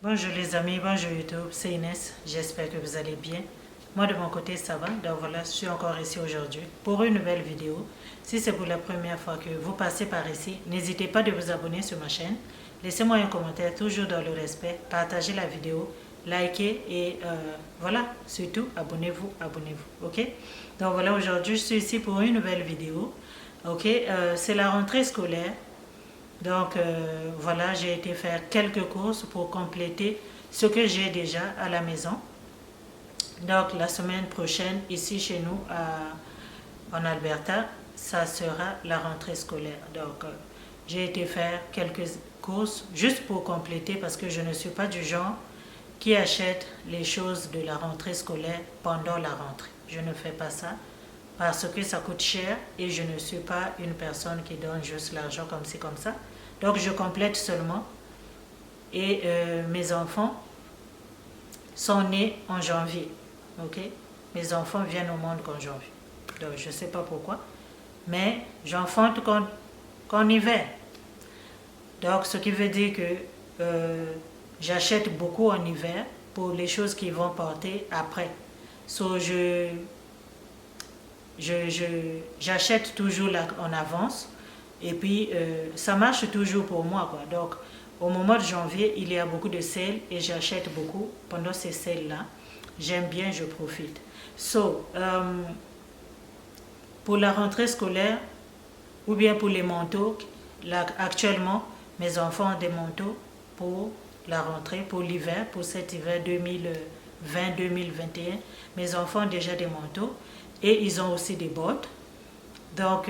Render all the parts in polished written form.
Bonjour les amis, bonjour YouTube, c'est Inès, j'espère que vous allez bien. Moi de mon côté ça va, donc voilà, je suis encore ici aujourd'hui pour une nouvelle vidéo. Si c'est pour la première fois que vous passez par ici, n'hésitez pas de vous abonner sur ma chaîne. Laissez-moi un commentaire, toujours dans le respect, partagez la vidéo, likez et voilà, surtout abonnez-vous, ok? Donc voilà, aujourd'hui je suis ici pour une nouvelle vidéo, ok? C'est la rentrée scolaire. Donc voilà, j'ai été faire quelques courses pour compléter ce que j'ai déjà à la maison. Donc la semaine prochaine, ici chez nous en Alberta, ça sera la rentrée scolaire. Donc j'ai été faire quelques courses juste pour compléter parce que je ne suis pas du genre qui achète les choses de la rentrée scolaire pendant la rentrée. Je ne fais pas ça parce que ça coûte cher et je ne suis pas une personne qui donne juste l'argent comme ci, comme ça. Donc je complète seulement et mes enfants sont nés en janvier, ok? Mes enfants viennent au monde qu'en janvier, donc je ne sais pas pourquoi, mais j'enfante qu'en hiver. Donc ce qui veut dire que j'achète beaucoup en hiver pour les choses qui vont porter après. So, j'achète toujours en avance et puis ça marche toujours pour moi, quoi. Donc au moment de janvier il y a beaucoup de sales et j'achète beaucoup pendant ces sales là. J'aime bien, je profite. Pour la rentrée scolaire ou bien pour les manteaux, là, actuellement mes enfants ont des manteaux pour la rentrée, pour l'hiver, pour cet hiver 2020-2021. Mes enfants ont déjà des manteaux et ils ont aussi des bottes. Donc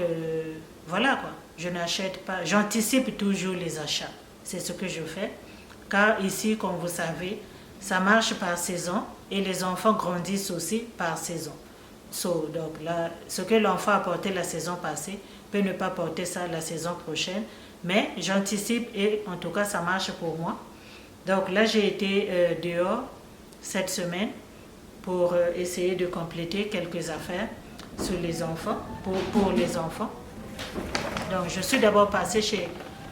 voilà quoi, je n'achète pas, j'anticipe toujours les achats. C'est ce que je fais. Car ici, comme vous savez, ça marche par saison et les enfants grandissent aussi par saison. Donc là, ce que l'enfant a porté la saison passée peut ne pas porter ça la saison prochaine. Mais j'anticipe et en tout cas ça marche pour moi. Donc là j'ai été dehors cette semaine pour essayer de compléter quelques affaires sur les enfants, pour les enfants. Donc je suis d'abord passée chez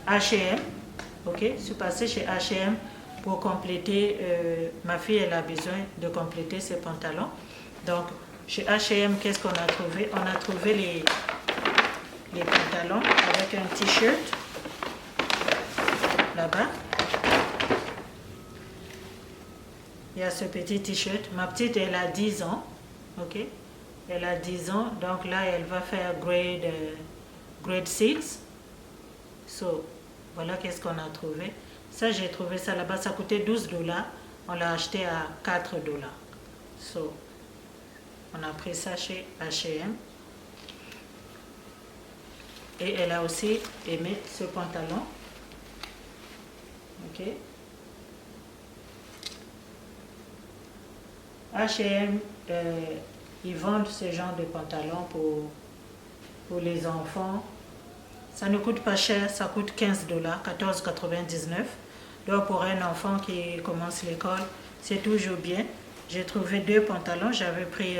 H&M, ok, je suis passée chez H&M pour compléter, ma fille elle a besoin de compléter ses pantalons. Donc chez H&M, qu'est-ce qu'on a trouvé? On a trouvé les pantalons avec un t-shirt là-bas. Il y a ce petit t-shirt. Ma petite, elle a 10 ans. Ok? Elle a 10 ans. Donc là, elle va faire grade 6. So, voilà qu'est-ce qu'on a trouvé. Ça, j'ai trouvé ça là-bas. Ça coûtait 12 $. On l'a acheté à 4 $. So, on a pris ça chez H&M. Et elle a aussi aimé ce pantalon. Ok? H&M, ils vendent ce genre de pantalons pour les enfants. Ça ne coûte pas cher, ça coûte 15 $, 14,99 $. Donc pour un enfant qui commence l'école, c'est toujours bien. J'ai trouvé 2 pantalons, j'avais pris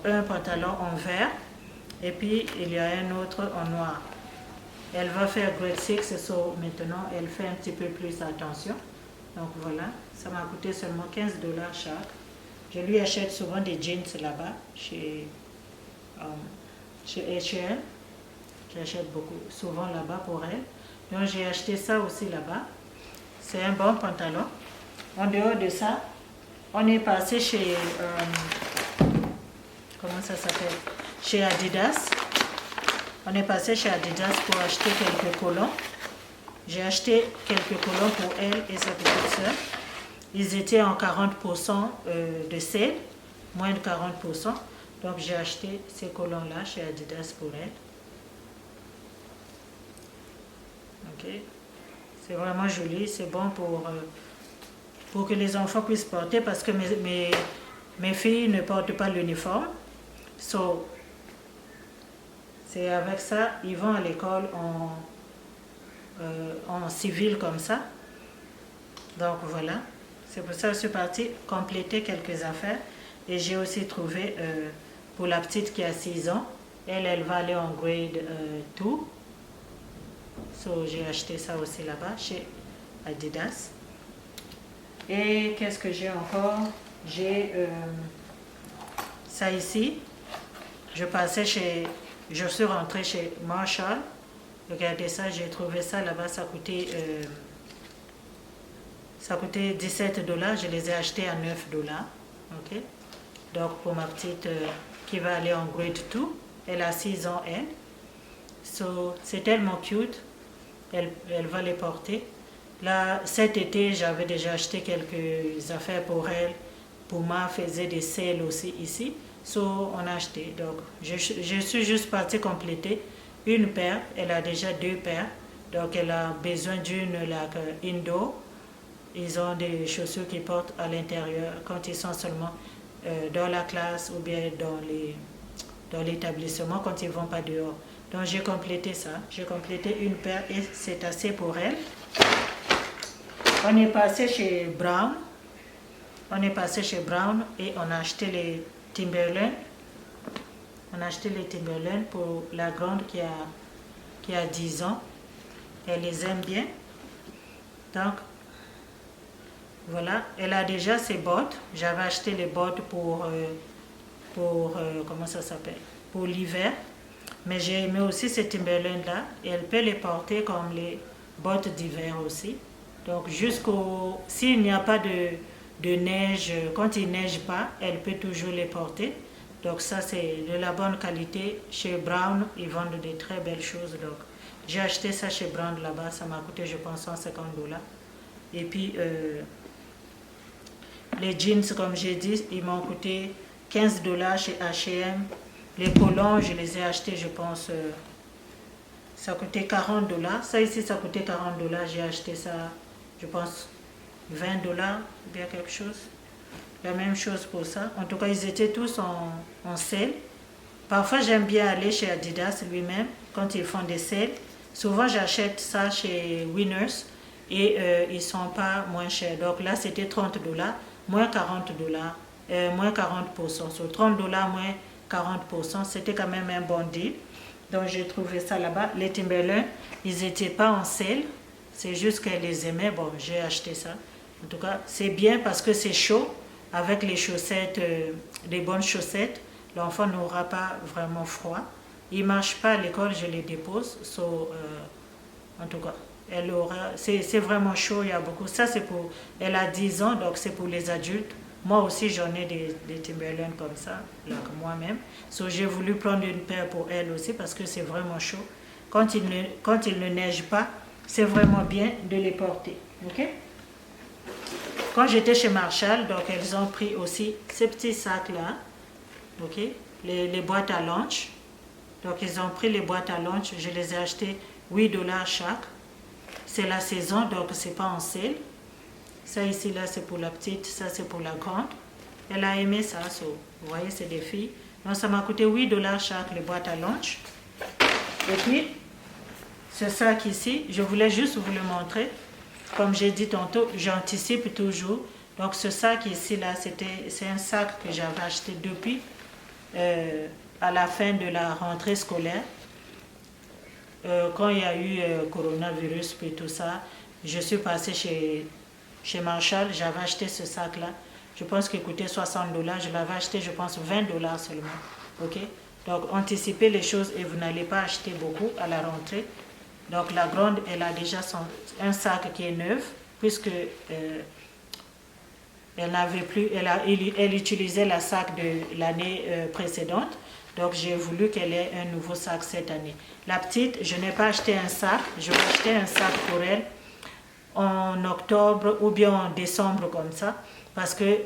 un pantalon en vert et puis il y a un autre en noir. Elle va faire grade 6, so maintenant elle fait un petit peu plus attention. Donc voilà, ça m'a coûté seulement 15 $ chaque. Je lui achète souvent des jeans là-bas, chez H&M. J'achète souvent là-bas pour elle. Donc j'ai acheté ça aussi là-bas. C'est un bon pantalon. En dehors de ça, on est passé chez, comment ça s'appelle? Chez Adidas. On est passé chez Adidas pour acheter quelques collants. J'ai acheté quelques collants pour elle et sa petite soeur. Ils étaient en 40% de sale, moins de 40%. Donc j'ai acheté ces collants-là chez Adidas pour elle. Ok. C'est vraiment joli, c'est bon pour que les enfants puissent porter parce que mes filles ne portent pas l'uniforme. So, c'est avec ça, ils vont à l'école en civil comme ça. Donc voilà, c'est pour ça que je suis partie compléter quelques affaires. Et j'ai aussi trouvé pour la petite qui a 6 ans, elle va aller en grade 2. So j'ai acheté ça aussi là-bas chez Adidas. Et qu'est-ce que j'ai encore? J'ai ça ici. Je suis rentrée chez Marshall. Regardez ça, j'ai trouvé ça là-bas, ça coûtait 17 $. Je les ai achetés à 9 $. Ok? Donc pour ma petite qui va aller en grade 2, elle a 6 ans elle. So, c'est tellement cute, elle va les porter. Là, cet été, j'avais déjà acheté quelques affaires pour elle. Puma faisait des sales aussi ici. So, on a acheté. Donc, je suis juste partie compléter une paire. Elle a déjà 2 paires. Donc, elle a besoin d'une indoor. Ils ont des chaussures qu'ils portent à l'intérieur quand ils sont seulement dans la classe ou bien dans l'établissement quand ils ne vont pas dehors. Donc, j'ai complété ça. J'ai complété une paire et c'est assez pour elle. On est passé chez Brown. Et on a acheté les Timberland. On a acheté les Timberland pour la grande qui a 10 ans. Elle les aime bien. Donc, voilà. Elle a déjà ses bottes. J'avais acheté les bottes pour comment ça s'appelle? Pour l'hiver. Mais j'ai aimé aussi ces Timberland là. Et elle peut les porter comme les bottes d'hiver aussi. Donc, s'il n'y a pas de neige, quand il neige pas, elle peut toujours les porter. Donc ça c'est de la bonne qualité. Chez Brown, ils vendent de très belles choses. Donc j'ai acheté ça chez Brown là-bas, ça m'a coûté je pense 150 $. Et puis les jeans, comme j'ai dit, ils m'ont coûté 15 $ chez H&M. Les collants, je les ai achetés, je pense, ça coûtait 40 $. Ça ici, ça coûtait 40 $. J'ai acheté ça, je pense, 20 $, bien quelque chose. La même chose pour ça. En tout cas, ils étaient tous en sale. Parfois, j'aime bien aller chez Adidas lui-même quand ils font des sales. Souvent, j'achète ça chez Winners et ils ne sont pas moins chers. Donc là, c'était 30 $, moins 40 $, moins 40%. Sur 30 $, moins 40%, c'était quand même un bon deal. Donc, j'ai trouvé ça là-bas. Les Timberland, ils n'étaient pas en sale. C'est juste qu'elle les aimait. Bon, j'ai acheté ça. En tout cas, c'est bien parce que c'est chaud. Avec les chaussettes, des bonnes chaussettes, l'enfant n'aura pas vraiment froid. Il ne marche pas à l'école, je les dépose. En tout cas, c'est vraiment chaud, il y a beaucoup. Ça, elle a 10 ans, donc c'est pour les adultes. Moi aussi, j'en ai des Timberland comme ça, là, moi-même. J'ai voulu prendre une paire pour elle aussi parce que c'est vraiment chaud. Quand il ne neige pas, c'est vraiment bien de les porter. Ok? Quand j'étais chez Marshall, donc elles ont pris aussi ces petits sacs-là, ok, les boîtes à lunch. Donc ils ont pris les boîtes à lunch, je les ai achetées 8 $ chaque. C'est la saison, donc c'est pas en sale. Ça ici, là, c'est pour la petite, ça c'est pour la grande. Elle a aimé ça, vous voyez, c'est des filles. Donc ça m'a coûté 8 $ chaque, les boîtes à lunch. Et puis, ce sac ici, je voulais juste vous le montrer. Comme j'ai dit tantôt, j'anticipe toujours. Donc ce sac ici, là, c'est un sac que j'avais acheté depuis à la fin de la rentrée scolaire. Quand il y a eu coronavirus et tout ça, je suis passée chez Marshall, j'avais acheté ce sac-là. Je pense qu'il coûtait 60 $. Je l'avais acheté, je pense, 20 $ seulement. Ok? Donc anticipez les choses et vous n'allez pas acheter beaucoup à la rentrée. Donc la grande, elle a déjà un sac qui est neuf, puisque elle utilisait la sac de l'année précédente. Donc j'ai voulu qu'elle ait un nouveau sac cette année. La petite, je n'ai pas acheté un sac, je vais acheter un sac pour elle en octobre ou bien en décembre comme ça, parce que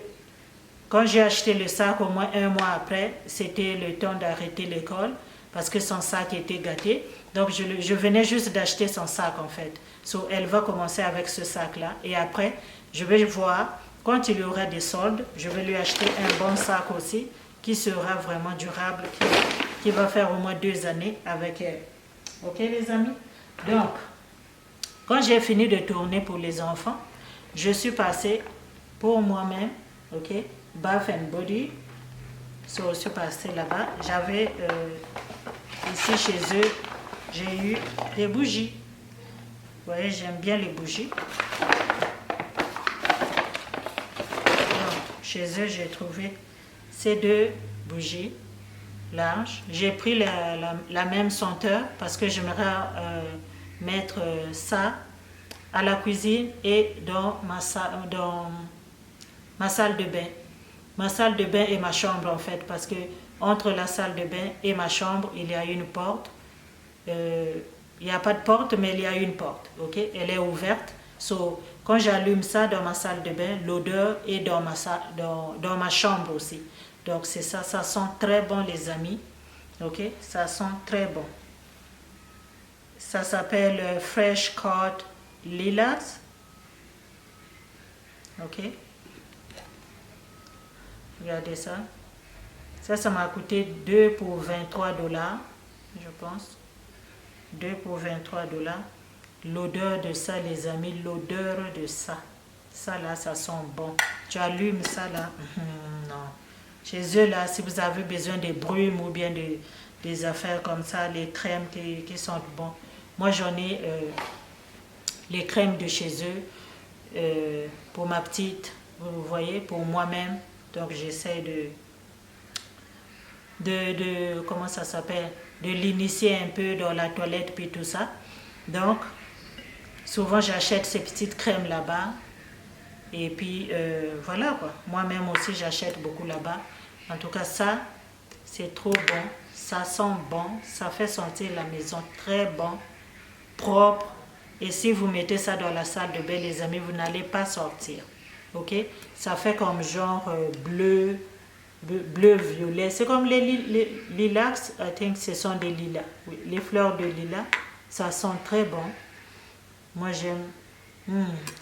quand j'ai acheté le sac, au moins un mois après, c'était le temps d'arrêter l'école, parce que son sac était gâté. Donc je venais juste d'acheter son sac en fait. Elle va commencer avec ce sac-là. Et après, je vais voir, quand il y aura des soldes, je vais lui acheter un bon sac aussi, qui sera vraiment durable, qui va faire au moins 2 années avec elle. Ok les amis? Donc, quand j'ai fini de tourner pour les enfants, je suis passée pour moi-même, ok, Bath and Body. Je suis passée là-bas. J'avais ici chez eux, j'ai eu des bougies. Vous voyez, j'aime bien les bougies. chez eux, j'ai trouvé ces deux bougies larges. J'ai pris la même senteur parce que j'aimerais mettre ça à la cuisine et dans ma salle de bain. Ma salle de bain et ma chambre en fait, parce que entre la salle de bain et ma chambre, il y a une porte. Il n'y a pas de porte, mais il y a une porte. Ok, elle est ouverte. So, quand j'allume ça dans ma salle de bain, l'odeur est dans ma chambre aussi. Donc c'est ça, ça sent très bon les amis. Ok, ça sent très bon. Ça s'appelle Fresh Caught Lilacs. Ok. Regardez ça. Ça m'a coûté 2 pour 23 $, je pense. 2 pour 23 $. L'odeur de ça, les amis, l'odeur de ça. Ça là, ça sent bon. Tu allumes ça là. Non. Chez eux là, si vous avez besoin de brumes ou bien des affaires comme ça, les crèmes qui sentent bon. Moi j'en ai les crèmes de chez eux pour ma petite, vous voyez, pour moi-même. Donc j'essaie comment ça s'appelle, de l'initier un peu dans la toilette puis tout ça. Donc souvent j'achète ces petites crèmes là-bas et puis voilà quoi. Moi-même aussi j'achète beaucoup là-bas. En tout cas ça c'est trop bon, ça sent bon, ça fait sentir la maison très bon, propre. Et si vous mettez ça dans la salle de bain les amis, vous n'allez pas sortir. Ok, ça fait comme genre bleu violet, c'est comme les lilacs. I think ce sont des lilas, oui, les fleurs de lilas, ça sent très bon. Moi j'aime.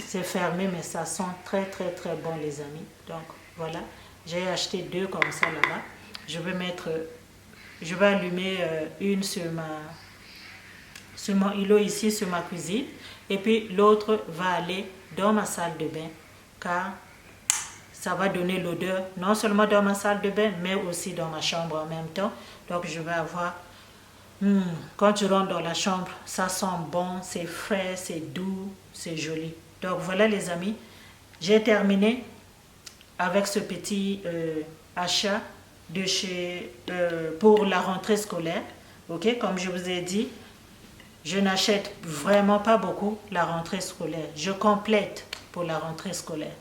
C'est fermé mais ça sent très très très bon les amis. Donc voilà, j'ai acheté 2 comme ça là-bas. Je vais allumer une sur mon îlot ici sur ma cuisine et puis l'autre va aller dans ma salle de bain car ça va donner l'odeur non seulement dans ma salle de bain mais aussi dans ma chambre en même temps. Donc je vais avoir quand tu rentres dans la chambre, ça sent bon, c'est frais, c'est doux, c'est joli. Donc voilà les amis, j'ai terminé avec ce petit achat de pour la rentrée scolaire. Ok, comme je vous ai dit, je n'achète vraiment pas beaucoup la rentrée scolaire. Je complète pour la rentrée scolaire.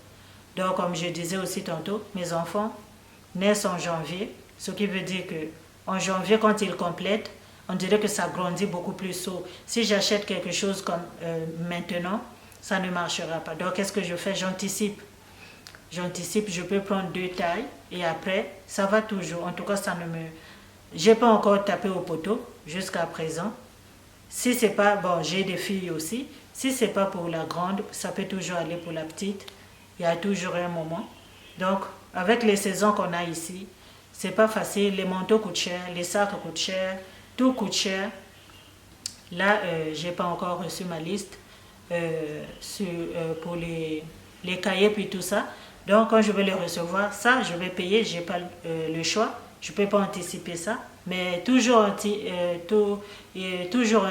Donc comme je disais aussi tantôt, mes enfants naissent en janvier, ce qui veut dire que en janvier quand ils complètent, on dirait que ça grandit beaucoup plus haut. Si j'achète quelque chose comme maintenant, ça ne marchera pas. Donc qu'est-ce que je fais? J'anticipe. J'anticipe, je peux prendre 2 tailles et après, ça va toujours. En tout cas, ça ne me... J'ai pas encore tapé au poteau jusqu'à présent. Si c'est pas... Bon, j'ai des filles aussi. Si c'est pas pour la grande, ça peut toujours aller pour la petite. Il y a toujours un moment. Donc, avec les saisons qu'on a ici, c'est pas facile. Les manteaux coûtent cher, les sacs coûtent cher, tout coûte cher. Là, j'ai pas encore reçu ma liste pour les cahiers puis tout ça. Donc, quand je vais les recevoir, ça, je vais payer. J'ai pas le choix. Je peux pas anticiper ça. Mais toujours en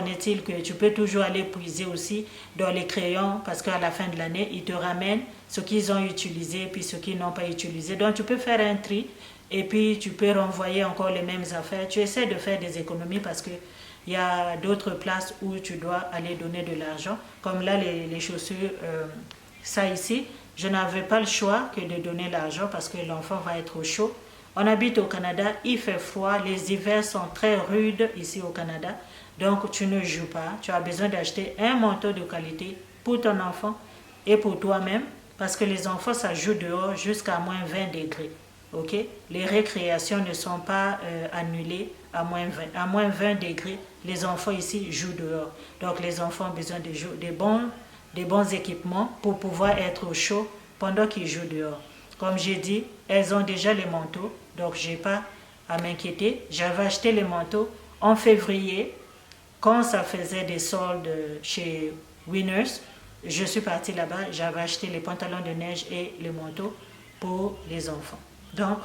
est-il que tu peux toujours aller puiser aussi dans les crayons parce qu'à la fin de l'année, ils te ramènent ce qu'ils ont utilisé puis ce qu'ils n'ont pas utilisé. Donc, tu peux faire un tri et puis tu peux renvoyer encore les mêmes affaires. Tu essaies de faire des économies parce que il y a d'autres places où tu dois aller donner de l'argent. Comme là, les chaussures, ça ici, je n'avais pas le choix que de donner l'argent parce que l'enfant va être au chaud. On habite au Canada, il fait froid, les hivers sont très rudes ici au Canada. Donc tu ne joues pas, tu as besoin d'acheter un manteau de qualité pour ton enfant et pour toi-même. Parce que les enfants, ça joue dehors jusqu'à moins 20 degrés. Okay? Les récréations ne sont pas annulées à moins 20. À moins 20 degrés, les enfants ici jouent dehors. Donc les enfants ont besoin des bons équipements pour pouvoir être au chaud pendant qu'ils jouent dehors. Comme j'ai dit, elles ont déjà les manteaux, donc je n'ai pas à m'inquiéter. J'avais acheté les manteaux en février, quand ça faisait des soldes chez Winners. Je suis partie là-bas, j'avais acheté les pantalons de neige et les manteaux pour les enfants. Donc,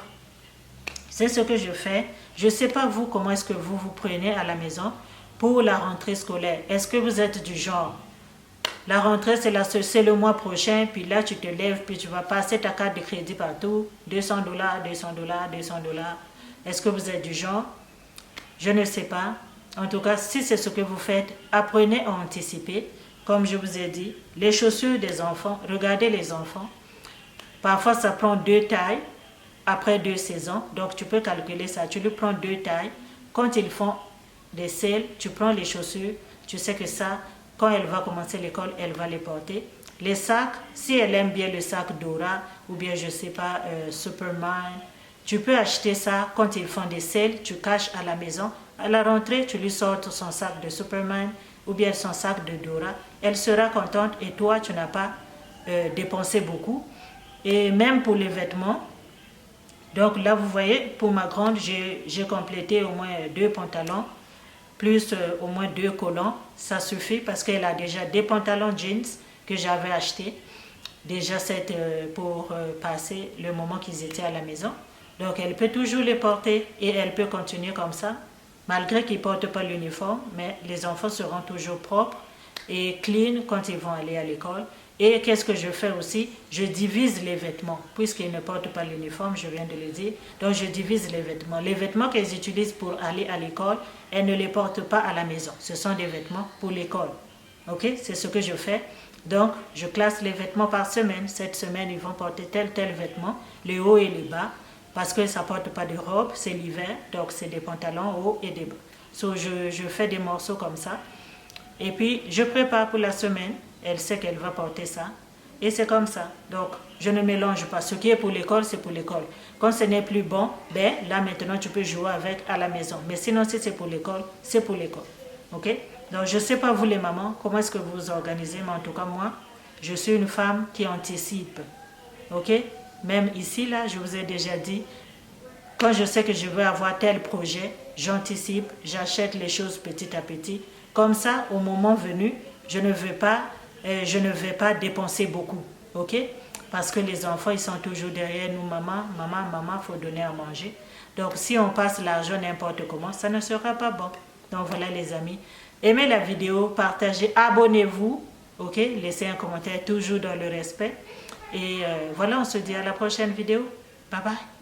c'est ce que je fais. Je ne sais pas vous, comment est-ce que vous vous prenez à la maison pour la rentrée scolaire. Est-ce que vous êtes du genre La rentrée, c'est le mois prochain, puis là, tu te lèves, puis tu vas passer ta carte de crédit partout, $200, $200, $200. Est-ce que vous êtes du genre? Je ne sais pas. En tout cas, si c'est ce que vous faites, apprenez à anticiper. Comme je vous ai dit, les chaussures des enfants, regardez les enfants. Parfois, ça prend 2 tailles après 2 saisons. Donc, tu peux calculer ça. Tu lui prends 2 tailles. Quand ils font des selles, tu prends les chaussures. Tu sais que ça, quand elle va commencer l'école, elle va les porter. Les sacs, si elle aime bien le sac Dora ou bien, je ne sais pas, Superman, tu peux acheter ça quand ils font des selles. Tu caches à la maison. À la rentrée, tu lui sortes son sac de Superman ou bien son sac de Dora. Elle sera contente et toi, tu n'as pas dépensé beaucoup. Et même pour les vêtements, donc là vous voyez, pour ma grande, j'ai complété au moins 2 pantalons, plus au moins 2 collants. Ça suffit parce qu'elle a déjà des pantalons jeans que j'avais achetés. Déjà pour passer le moment qu'ils étaient à la maison. Donc elle peut toujours les porter et elle peut continuer comme ça. Malgré qu'ils ne portent pas l'uniforme, mais les enfants seront toujours propres et clean quand ils vont aller à l'école. Et qu'est-ce que je fais aussi? Je divise les vêtements, puisqu'ils ne portent pas l'uniforme, je viens de le dire. Donc je divise les vêtements. Les vêtements qu'elles utilisent pour aller à l'école, elles ne les portent pas à la maison. Ce sont des vêtements pour l'école. Ok? C'est ce que je fais. Donc je classe les vêtements par semaine. Cette semaine, ils vont porter tel vêtement, les hauts et les bas. Parce que ça ne porte pas de robe, c'est l'hiver, donc c'est des pantalons hauts et des bas. So, je fais des morceaux comme ça. Et puis, je prépare pour la semaine. Elle sait qu'elle va porter ça. Et c'est comme ça. Donc, je ne mélange pas. Ce qui est pour l'école, c'est pour l'école. Quand ce n'est plus bon, ben là maintenant, tu peux jouer avec à la maison. Mais sinon, si c'est pour l'école, c'est pour l'école. OK? Donc, je ne sais pas vous les mamans, comment est-ce que vous vous organisez, mais en tout cas, moi, je suis une femme qui anticipe. OK? Même ici, là, je vous ai déjà dit, quand je sais que je veux avoir tel projet, j'anticipe, j'achète les choses petit à petit. Comme ça, au moment venu, je ne vais pas dépenser beaucoup. OK? Parce que les enfants, ils sont toujours derrière nous. Maman, il faut donner à manger. Donc, si on passe l'argent n'importe comment, ça ne sera pas bon. Donc, voilà les amis. Aimez la vidéo, partagez, abonnez-vous. OK? Laissez un commentaire toujours dans le respect. Et voilà, on se dit à la prochaine vidéo. Bye bye.